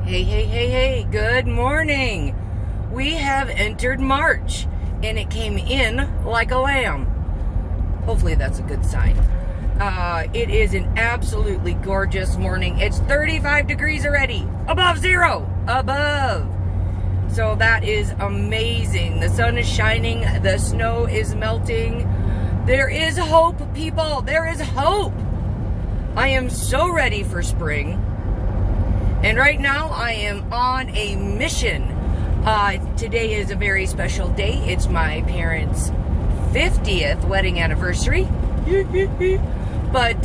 Hey, hey, hey, hey, good morning. We have entered March, and it came in like a lamb. Hopefully that's a good sign. It is an absolutely gorgeous morning. It's 35 degrees already, above zero, above. So that is amazing. The sun is shining, the snow is melting. There is hope, people, there is hope. I am so ready for spring. And right now I am on a mission. Today is a very special day. It's my parents' 50th wedding anniversary. But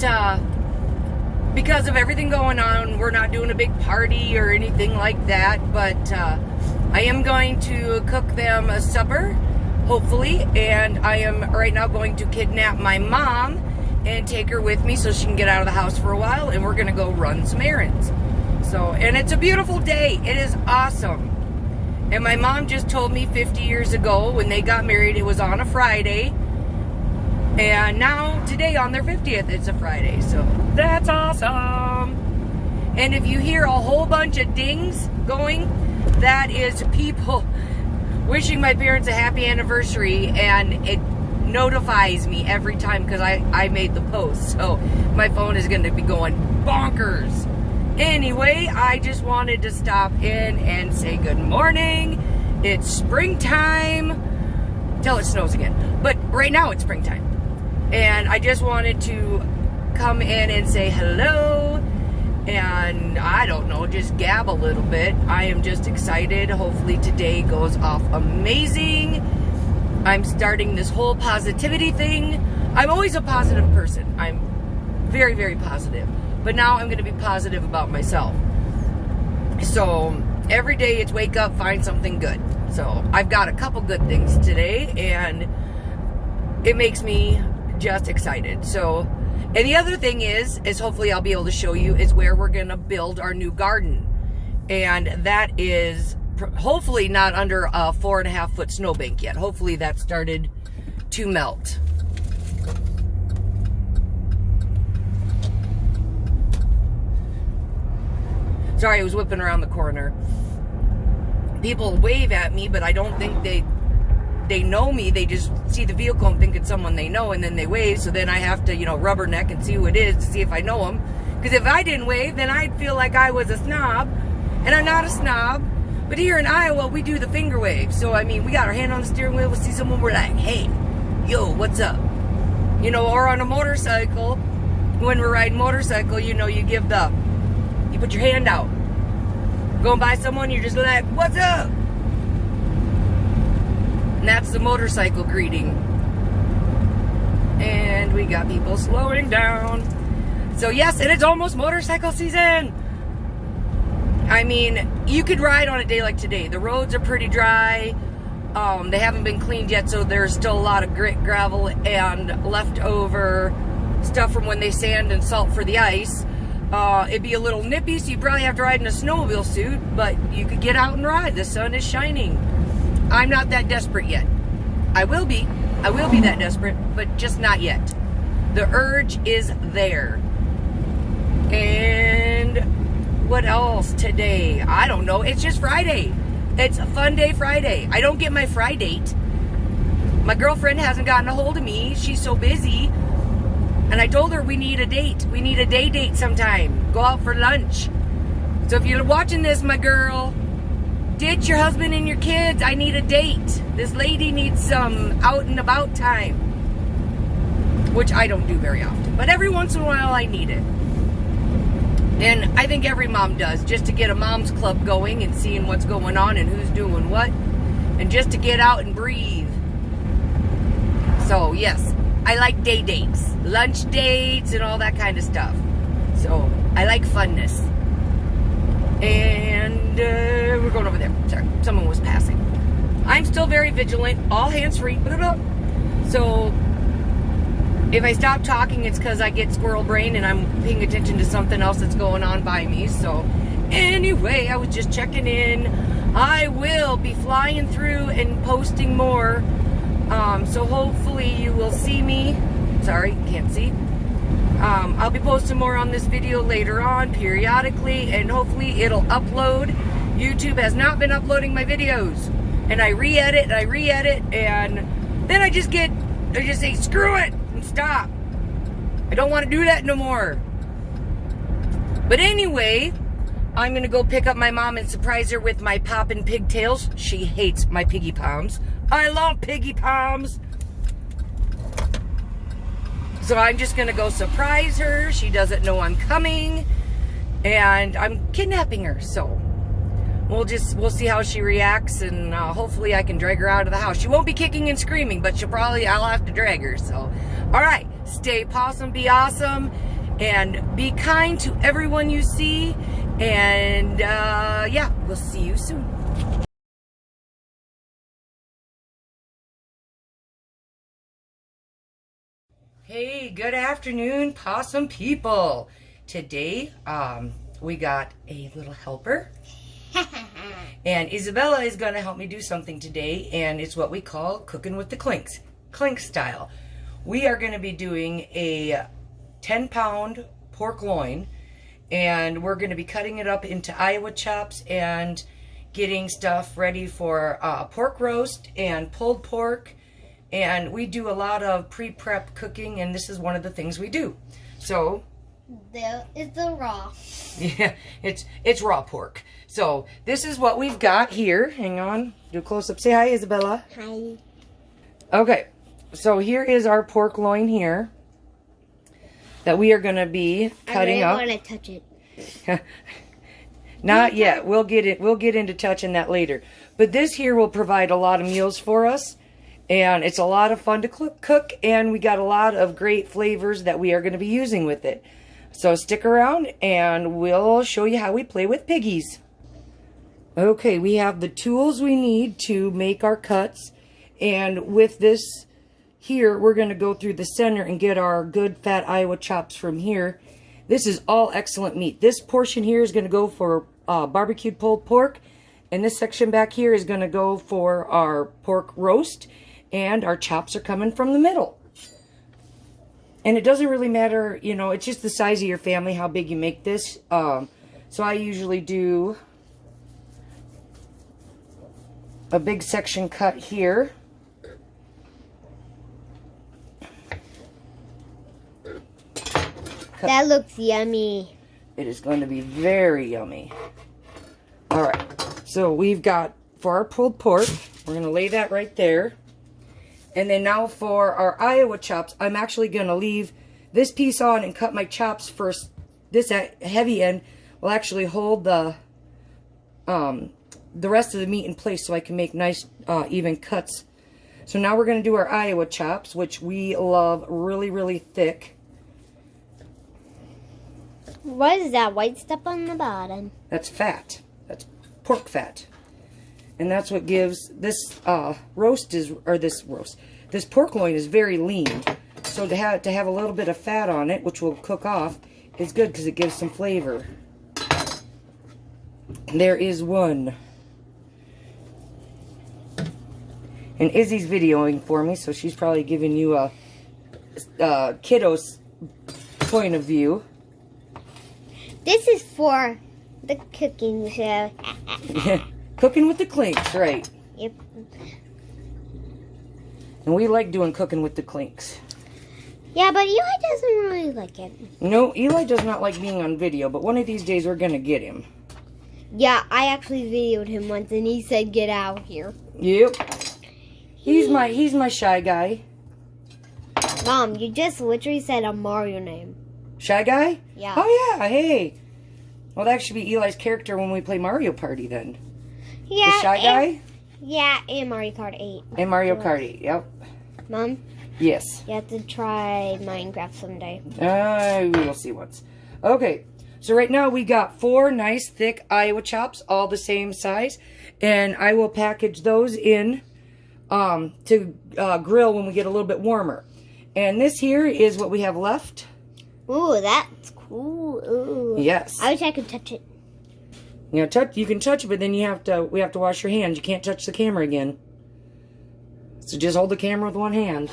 because of everything going on, we're not doing a big party or anything like that. But I am going to cook them a supper, hopefully. And I am right now going to kidnap my mom and take her with me so she can get out of the house for a while. And we're going to go run some errands. So, and it's a beautiful day. It is awesome. And my mom just told me 50 years ago when they got married, it was on a Friday. And now, today on their 50th, it's a Friday. So, that's awesome. And if you hear a whole bunch of dings going, that is people wishing my parents a happy anniversary. And it notifies me every time because I made the post. So, my phone is going to be going bonkers. Anyway, I just wanted to stop in and say good morning. It's springtime. Till it snows again. But right now it's springtime. And I just wanted to come in and say hello. And I don't know, just gab a little bit. I am just excited. Hopefully today goes off amazing. I'm starting this whole positivity thing. I'm always a positive person. I'm very, very positive. But now I'm going to be positive about myself. So every day it's wake up, find something good. So I've got a couple good things today, and it makes me just excited. So, and the other thing is hopefully I'll be able to show you is where we're going to build our new garden. And that is hopefully not under a 4.5 foot snowbank yet. Hopefully that started to melt. Sorry, I was whipping around the corner. People wave at me, but I don't think they know me. They just see the vehicle and think it's someone they know, and then they wave. So then I have to, rubberneck and see who it is to see if I know them. Because if I didn't wave, then I'd feel like I was a snob. And I'm not a snob. But here in Iowa, we do the finger wave. So, I mean, we got our hand on the steering wheel. We see someone, we're like, hey, yo, what's up? Or on a motorcycle, when we're riding motorcycle, you give the... You put your hand out. Going by someone, you're just like, what's up? And that's the motorcycle greeting. And we got people slowing down. So yes, and it's almost motorcycle season. I mean, you could ride on a day like today. The roads are pretty dry. They haven't been cleaned yet, so there's still a lot of grit, gravel, and leftover stuff from when they sand and salt for the ice. It'd be a little nippy, so you'd probably have to ride in a snowmobile suit, but you could get out and ride. The sun is shining. I'm not that desperate yet. I will be that desperate, but just not yet. The urge is there. And what else today? I don't know. It's just Friday. It's a fun day Friday. I don't get my Friday date. My girlfriend hasn't gotten a hold of me. She's so busy. And I told her we need a date. We need a day date sometime. Go out for lunch. So if you're watching this, my girl, ditch your husband and your kids. I need a date. This lady needs some out and about time. Which I don't do very often. But every once in a while I need it. And I think every mom does. Just to get a mom's club going and seeing what's going on and who's doing what. And just to get out and breathe. So yes. I like day dates, lunch dates, and all that kind of stuff. So, I like funness. And we're going over there. Sorry, someone was passing. I'm still very vigilant, all hands-free. So, if I stop talking, it's because I get squirrel brain and I'm paying attention to something else that's going on by me. So, anyway, I was just checking in. I will be flying through and posting more. So hopefully you will see me. Sorry, can't see. I'll be posting more on this video later on, periodically, and hopefully it'll upload. YouTube has not been uploading my videos, and I re-edit, and then I just say, screw it, and stop. I don't want to do that no more. But anyway, I'm going to go pick up my mom and surprise her with my poppin' pigtails. She hates my piggy palms. I love piggy palms. So I'm just going to go surprise her. She doesn't know I'm coming. And I'm kidnapping her. So we'll see how she reacts. And hopefully I can drag her out of the house. She won't be kicking and screaming, but I'll have to drag her. So, all right. Stay pawsome, be awesome. And be kind to everyone you see. And yeah, we'll see you soon. Hey, good afternoon, pawsome people. Today, we got a little helper. And Isabella is going to help me do something today, and it's what we call cooking with the Klinks, Klink style. We are going to be doing a 10-pound pork loin, and we're going to be cutting it up into Iowa chops and getting stuff ready for pork roast and pulled pork. And we do a lot of pre-prep cooking, and this is one of the things we do. So there is the raw. Yeah, it's raw pork. So this is what we've got here. Hang on, do a close-up. Say hi, Isabella. Hi. Okay, so here is our pork loin here that we are going to be cutting up. I really want to touch it. Not yet. We'll get into touching that later. But this here will provide a lot of meals for us. And it's a lot of fun to cook, and we got a lot of great flavors that we are going to be using with it. So stick around, and we'll show you how we play with piggies. Okay, we have the tools we need to make our cuts. And with this here, we're going to go through the center and get our good fat Iowa chops from here. This is all excellent meat. This portion here is going to go for barbecued pulled pork. And this section back here is going to go for our pork roast. And our chops are coming from the middle. And it doesn't really matter, you know, it's just the size of your family, how big you make this. So I usually do a big section cut here. That looks yummy. It is going to be very yummy. Alright, so we've got, for our pulled pork, we're going to lay that right there. And then now for our Iowa chops, I'm actually going to leave this piece on and cut my chops first. This heavy end will actually hold the rest of the meat in place so I can make nice even cuts. So now we're going to do our Iowa chops, which we love really, really thick. What is that white stuff on the bottom? That's fat. That's pork fat. And that's what gives this this pork loin is very lean. So to have a little bit of fat on it, which will cook off, is good because it gives some flavor. There is one. And Izzy's videoing for me, so she's probably giving you a kiddo's point of view. This is for the cooking show. Cooking with the Klinks, right. Yep. And we like doing cooking with the Klinks. Yeah, but Eli doesn't really like it. No, Eli does not like being on video, but one of these days we're going to get him. Yeah, I actually videoed him once and he said get out here. Yep. He's my shy guy. Mom, you just literally said a Mario name. Shy guy? Yeah. Oh yeah, hey. Well, that should be Eli's character when we play Mario Party then. Yeah. The shy guy? Yeah, and Mario Kart 8. And Mario Kart 8, yep. Mom? Yes. You have to try Minecraft someday. We will see once. Okay, so right now we got 4 nice thick Iowa chops, all the same size. And I will package those in to grill when we get a little bit warmer. And this here is what we have left. Ooh, that's cool. Ooh. Yes. I wish I could touch it. You can touch it, but then we have to wash your hands. You can't touch the camera again. So just hold the camera with one hand.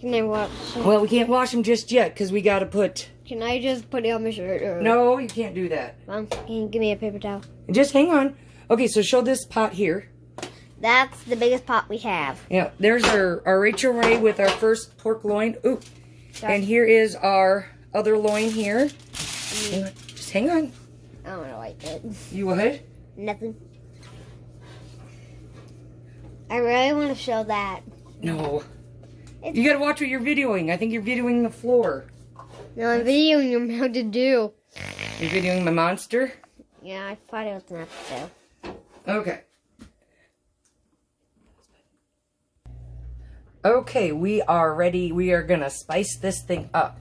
Can I wash it? Well, we can't wash them just yet because we got to put... Can I just put it on my shirt? Or... No, you can't do that. Mom, can you give me a paper towel? Just hang on. Okay, so show this pot here. That's the biggest pot we have. Yeah, there's our Rachel Ray with our first pork loin. Ooh. And here is our other loin here. Just hang on. I don't like it. You what? Nothing. I really want to show that. No. You gotta watch what you're videoing. I think you're videoing the floor. No, I'm videoing him how to do. You're videoing my monster? Yeah, I thought it was enough to. Okay. Okay, we are ready. We are gonna spice this thing up.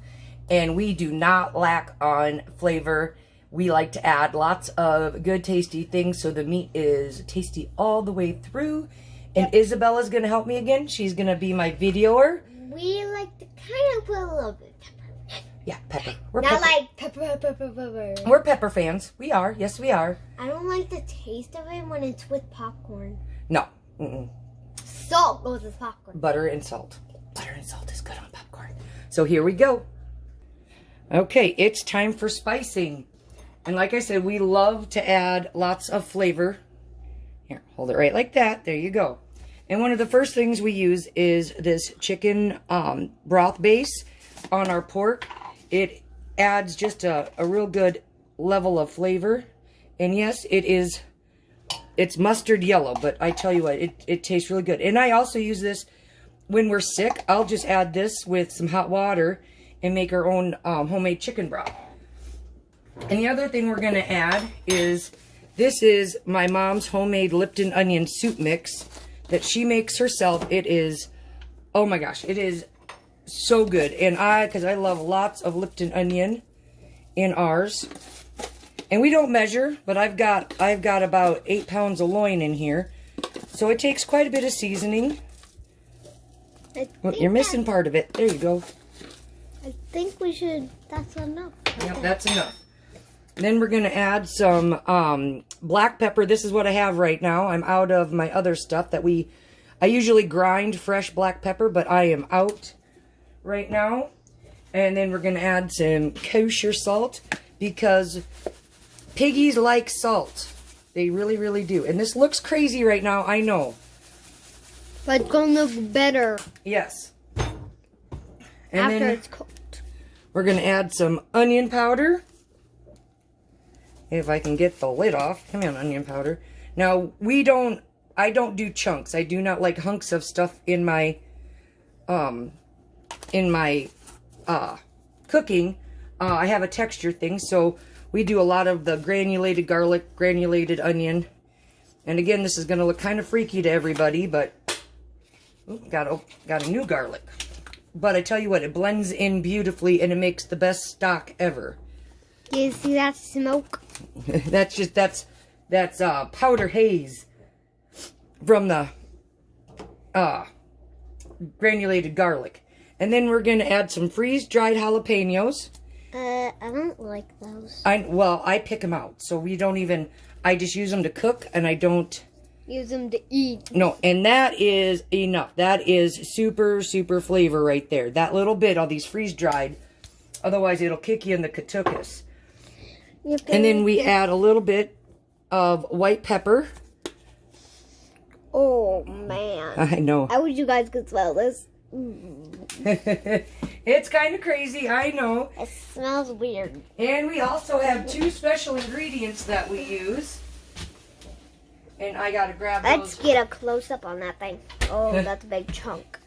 And we do not lack on flavor. We like to add lots of good tasty things so the meat is tasty all the way through. And Isabella's gonna help me again. She's gonna be my videoer. We like to kind of put a little bit of pepper. Yeah, pepper. We're Not pepper. like pepper. We're pepper fans. We are. Yes, we are. I don't like the taste of it when it's with popcorn. No. Mm-mm. Salt goes with popcorn. Butter and salt. Butter and salt is good on popcorn. So here we go. Okay, it's time for spicing. And like I said, we love to add lots of flavor. Here, hold it right like that. There you go. And one of the first things we use is this chicken broth base on our pork. It adds just a real good level of flavor. And yes, it's mustard yellow, but I tell you what, it tastes really good. And I also use this when we're sick. I'll just add this with some hot water and make our own homemade chicken broth. And the other thing we're going to add is, this is my mom's homemade Lipton onion soup mix that she makes herself. It is, oh my gosh, it is so good. And because I love lots of Lipton onion in ours. And we don't measure, but I've got about 8 pounds of loin in here. So it takes quite a bit of seasoning. Well, you're missing part of it. There you go. I think we should, that's enough. Yep, that's enough. Then we're going to add some black pepper. This is what I have right now. I'm out of my other stuff that I usually grind fresh black pepper, but I am out right now. And then we're going to add some kosher salt because piggies like salt. They really, really do. And this looks crazy right now, I know. But it's going to look better. Yes. And after then it's cooked. We're going to add some onion powder. If I can get the lid off. Come on, onion powder. Now, I don't do chunks. I do not like hunks of stuff in my cooking. I have a texture thing, so we do a lot of the granulated garlic, granulated onion. And again, this is going to look kind of freaky to everybody, but got a new garlic. But I tell you what, it blends in beautifully and it makes the best stock ever. You see that smoke? that's powder haze from the granulated garlic. And then we're going to add some freeze-dried jalapenos. I don't like those. Well, I pick them out. So I just use them to cook and I don't use them to eat. No, and that is enough. That is super, super flavor right there. That little bit, all these freeze-dried. Otherwise, it'll kick you in the katukas. And then we add a little bit of white pepper. Oh, man. I know. I wish you guys could smell this. It's kind of crazy, I know. It smells weird. And we also have 2 special ingredients that we use. And I gotta grab those. Let's get a close-up on that thing. Oh, that's a big chunk.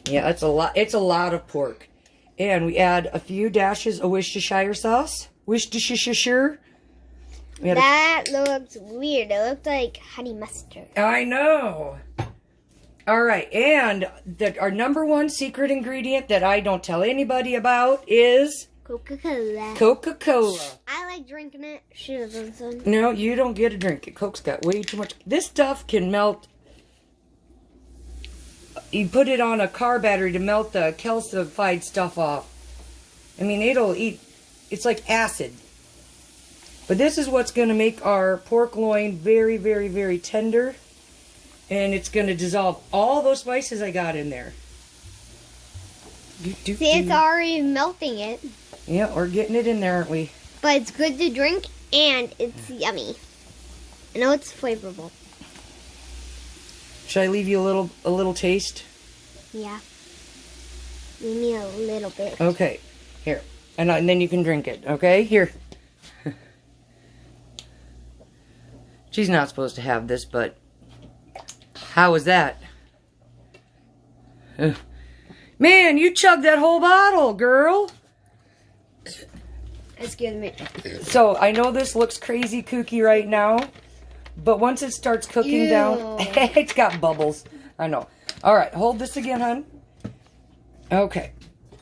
Yeah, it's a lot. It's a lot of pork. And we add a few dashes of Worcestershire sauce. Worcestershire. That looks weird. It looks like honey mustard. I know. All right, and our #1 secret ingredient that I don't tell anybody about is Coca-Cola. Coca-Cola. I like drinking it. She doesn't. No, you don't get to drink it. Coke's got way too much. This stuff can melt. You put it on a car battery to melt the calcified stuff off. I mean, it'll eat. It's like acid. But this is what's going to make our pork loin very, very, very tender. And it's going to dissolve all those spices I got in there. See, it's already melting it. Yeah, we're getting it in there, aren't we? But it's good to drink, and it's yummy. I know it's flavorful. Should I leave you a little taste? Yeah. Leave me a little bit. Okay, here. And then you can drink it, okay? Here. She's not supposed to have this, but how was that? Man, you chugged that whole bottle, girl. Excuse me. So, I know this looks crazy kooky right now, but once it starts cooking down, it's got bubbles. I know. All right, hold this again, hon. Okay.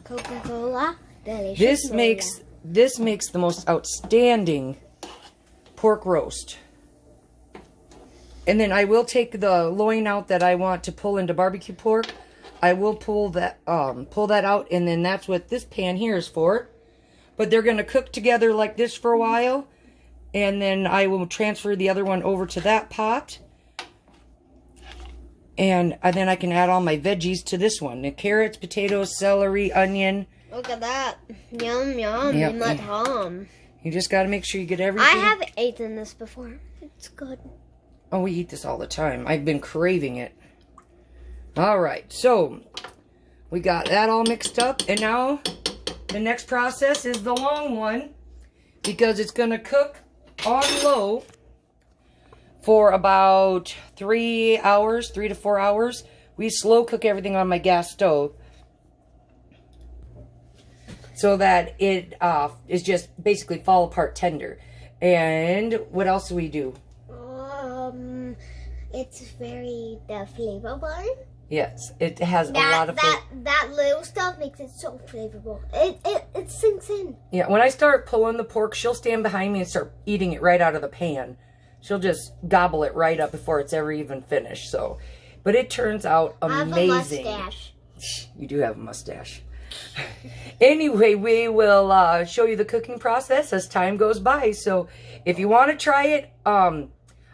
Coca-Cola, delicious. This makes the most outstanding pork roast. And then I will take the loin out that I want to pull into barbecue pork. I will pull that out, and then that's what this pan here is for. But they're going to cook together like this for a while, and then I will transfer the other one over to that pot. And then I can add all my veggies to this one. The carrots, potatoes, celery, onion. Look at that. Yum, yum. Yep. In my tongue. You just got to make sure you get everything. I have eaten this before. It's good. Oh, we eat this all the time. I've been craving it. All right. So, we got that all mixed up. And now, the next process is the long one. Because it's going to cook on low for about 3 to 4 hours. We slow cook everything on my gas stove so that it is just basically fall apart tender. And what else do we do? It's very flavorful. Yes, it has a lot of that little stuff makes it so flavorful. It sinks in. Yeah, when I start pulling the pork, she'll stand behind me and start eating it right out of the pan. She'll just gobble it right up before it's ever even finished. So, but it turns out amazing. I have a mustache. You do have a mustache. Anyway, we will show you the cooking process as time goes by. So, if you want to try it,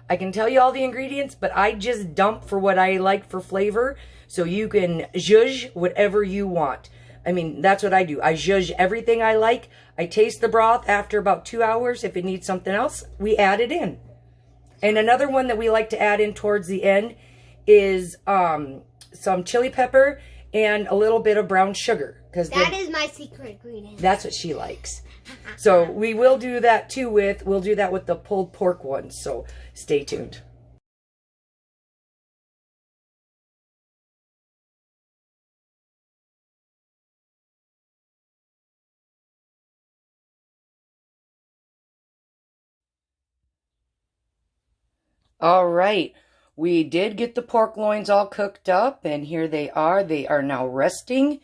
I can tell you all the ingredients, but I just dump for what I like for flavor. So you can zhuzh whatever you want. I mean, that's what I do. I zhuzh everything I like. I taste the broth after about 2 hours. If it needs something else, we add it in. And another one that we like to add in towards the end is some chili pepper and a little bit of brown sugar. That is my secret ingredient. That's what she likes. So we will do that too we'll do that with the pulled pork ones. So stay tuned. All right. We did get the pork loins all cooked up, and here they are. They are now resting.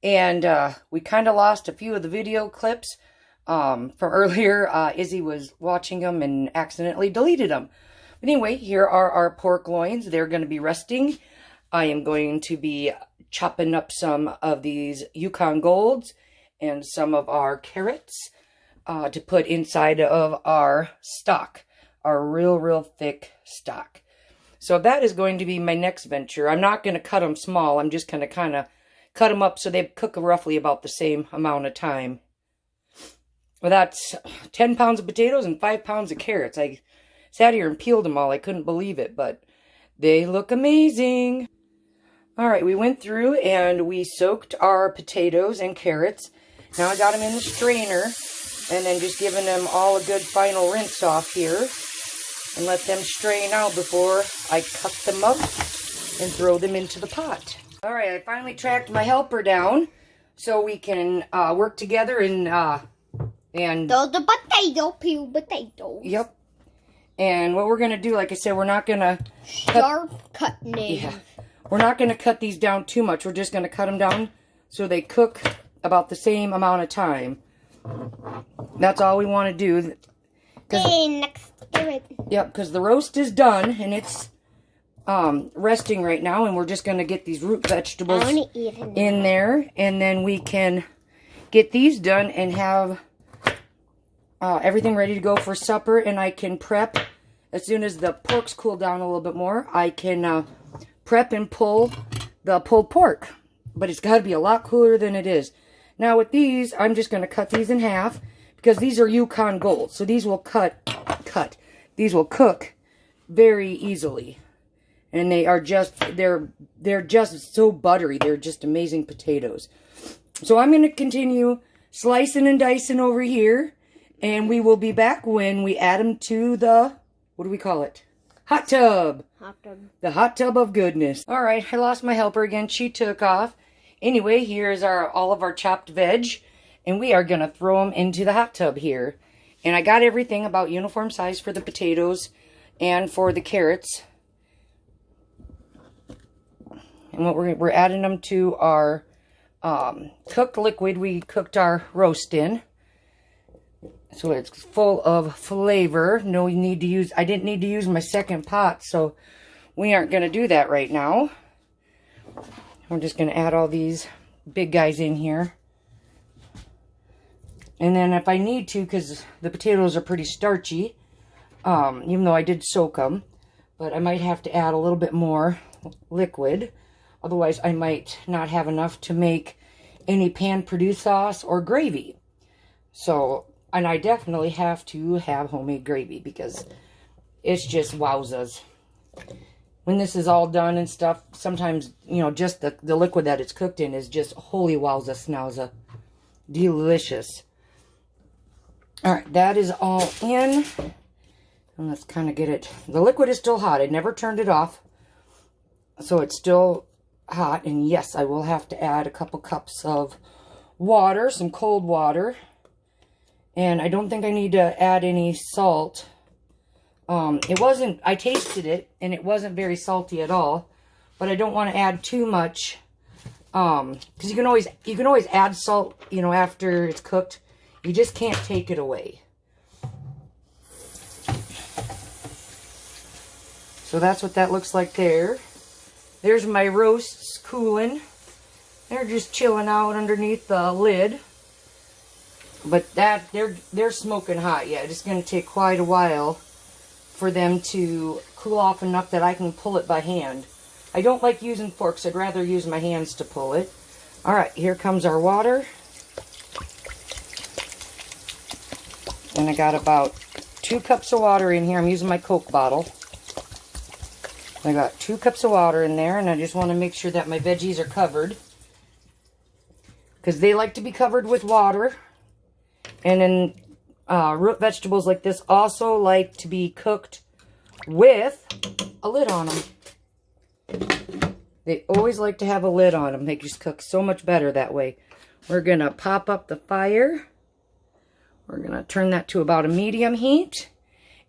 And we kind of lost a few of the video clips from earlier. Izzy was watching them and accidentally deleted them. But anyway, here are our pork loins. They're going to be resting. I am going to be chopping up some of these Yukon Golds and some of our carrots to put inside of our stock, our real thick stock. So that is going to be my next venture. I'm not going to cut them small. I'm just going to kind of cut them up so they cook roughly about the same amount of time. Well, that's 10 pounds of potatoes and 5 pounds of carrots. I sat here and peeled them all. I couldn't believe it, but they look amazing. All right, we went through and we soaked our potatoes and carrots. Now I got them in the strainer and then just giving them all a good final rinse off here and let them strain out before I cut them up and throw them into the pot. All right, I finally tracked my helper down so we can work together and throw the potato, peel potatoes. Yep. And what we're gonna do, like I said, we're not gonna sharp cut knife. Yeah, we're not gonna cut these down too much. We're just gonna cut them down so they cook about the same amount of time. That's all we want to do. Okay, next, do it. Yep, because the roast is done and it's resting right now, and we're just going to get these root vegetables in there, and then we can get these done and have everything ready to go for supper. And I can prep as soon as the pork's cooled down a little bit more. I can prep and pull the pulled pork. but it's got to be a lot cooler than it is. Now with these, I'm just going to cut these in half because these are Yukon Gold. So these will these will cook very easily. And they are just, they're just so buttery. They're just amazing potatoes. So I'm going to continue slicing and dicing over here. And we will be back when we add them to the, what do we call it? Hot tub. Hot tub. The hot tub of goodness. All right, I lost my helper again. She took off. Anyway, here's all of our chopped veg. And we are going to throw them into the hot tub here. And I got everything about uniform size for the potatoes and for the carrots. And what we're adding them to our cooked liquid we cooked our roast in. So it's full of flavor. No need to use, I didn't need to use my second pot, so we aren't going to do that right now. We're just going to add all these big guys in here. And then if I need to, because the potatoes are pretty starchy, even though I did soak them, but I might have to add a little bit more liquid. Otherwise, I might not have enough to make any pan-produced sauce or gravy. So, and I definitely have to have homemade gravy because it's just wowzas. When this is all done and stuff, sometimes, you know, just the liquid that it's cooked in is just holy wowza schnauza. Delicious. Alright, that is all in. And let's kind of get it. The liquid is still hot. I never turned it off. So it's still hot. And yes, I will have to add a couple cups of water, some cold water. And I don't think I need to add any salt. It wasn't, I tasted it, and it wasn't very salty at all. But I don't want to add too much. Because you can always add salt, you know, after it's cooked. You just can't take it away. So that's what that looks like there. There's my roasts cooling. They're just chilling out underneath the lid. But that they're smoking hot. Yeah, it's going to take quite a while for them to cool off enough that I can pull it by hand. I don't like using forks. I'd rather use my hands to pull it. All right, here comes our water. And I got about 2 cups of water in here. I'm using my Coke bottle. I got 2 cups of water in there, and I just want to make sure that my veggies are covered. Because they like to be covered with water. And then root vegetables like this also like to be cooked with a lid on them. They always like to have a lid on them. They just cook so much better that way. We're going to pop up the fire. We're going to turn that to about a medium heat.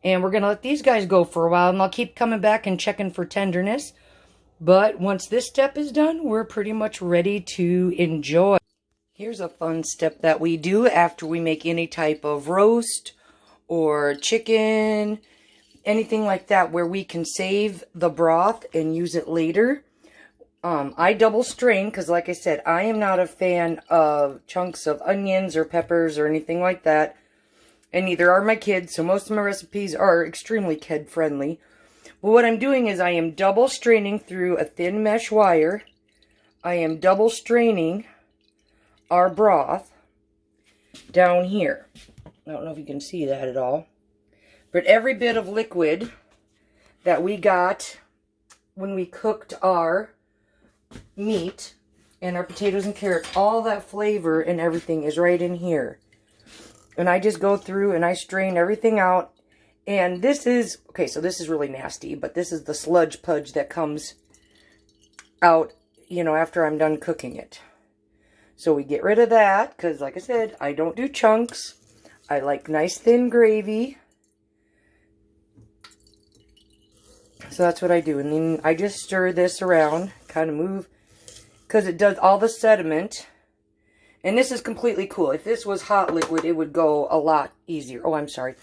And we're going to let these guys go for a while. And I'll keep coming back and checking for tenderness. But once this step is done, we're pretty much ready to enjoy. Here's a fun step that we do after we make any type of roast or chicken, anything like that, where we can save the broth and use it later. I double strain because, like I said, I am not a fan of chunks of onions or peppers or anything like that. And neither are my kids, so most of my recipes are extremely kid-friendly. But what I'm doing is I am double straining through a thin mesh wire. I am double straining our broth down here. I don't know if you can see that at all. But every bit of liquid that we got when we cooked our meat and our potatoes and carrots, all that flavor and everything is right in here. And I just go through and I strain everything out. And this is, okay, so this is really nasty, but this is the sludge pudge that comes out, you know, after I'm done cooking it. So we get rid of that, because like I said, I don't do chunks. I like nice thin gravy. So that's what I do. And then I just stir this around, kind of move, because it does all the sediment. And this is completely cool. If this was hot liquid, it would go a lot easier. Oh, I'm sorry.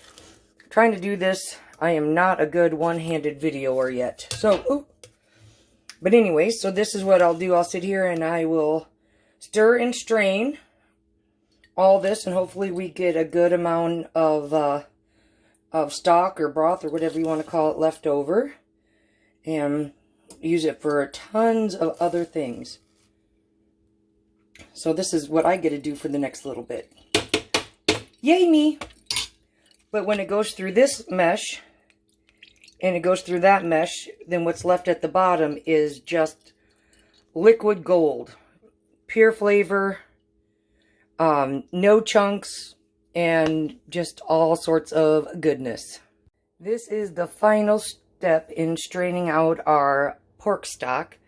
Trying to do this. I am not a good one-handed videoer yet. So, ooh. But anyway, so this is what I'll do. I'll sit here and I will stir and strain all this. And hopefully we get a good amount of stock or broth or whatever you want to call it left over. And use it for tons of other things. So this is what I get to do for the next little bit. Yay me! But when it goes through this mesh, and it goes through that mesh, then what's left at the bottom is just liquid gold. Pure flavor, no chunks, and just all sorts of goodness. This is the final step in straining out our pork stock.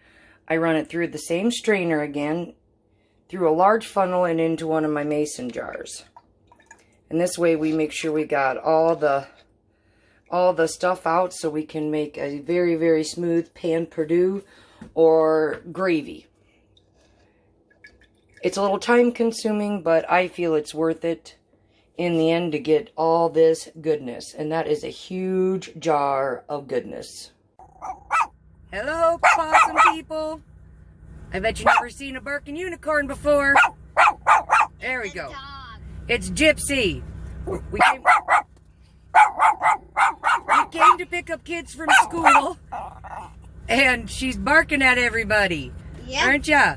I run it through the same strainer again, through a large funnel and into one of my mason jars. And this way we make sure we got all the stuff out so we can make a very, very smooth pan perdue or gravy. It's a little time consuming, but I feel it's worth it in the end to get all this goodness. And that is a huge jar of goodness. Hello, Pawzsome people. I bet you've never seen a barking unicorn before. There we go. It's Gypsy. We came to pick up kids from school, and she's barking at everybody. Yep. Aren't ya?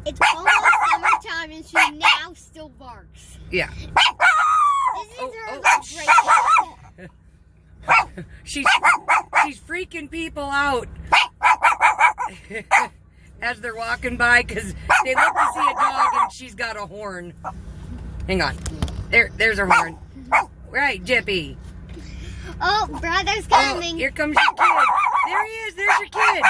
It's almost summertime, and she now still barks. Yeah. This is her break. She's freaking people out as they're walking by because they look to see a dog and she's got a horn. Hang on. There's her horn. Right, Jippy. Oh, brother's coming. Oh, here comes your kid. There he is. There's your kid.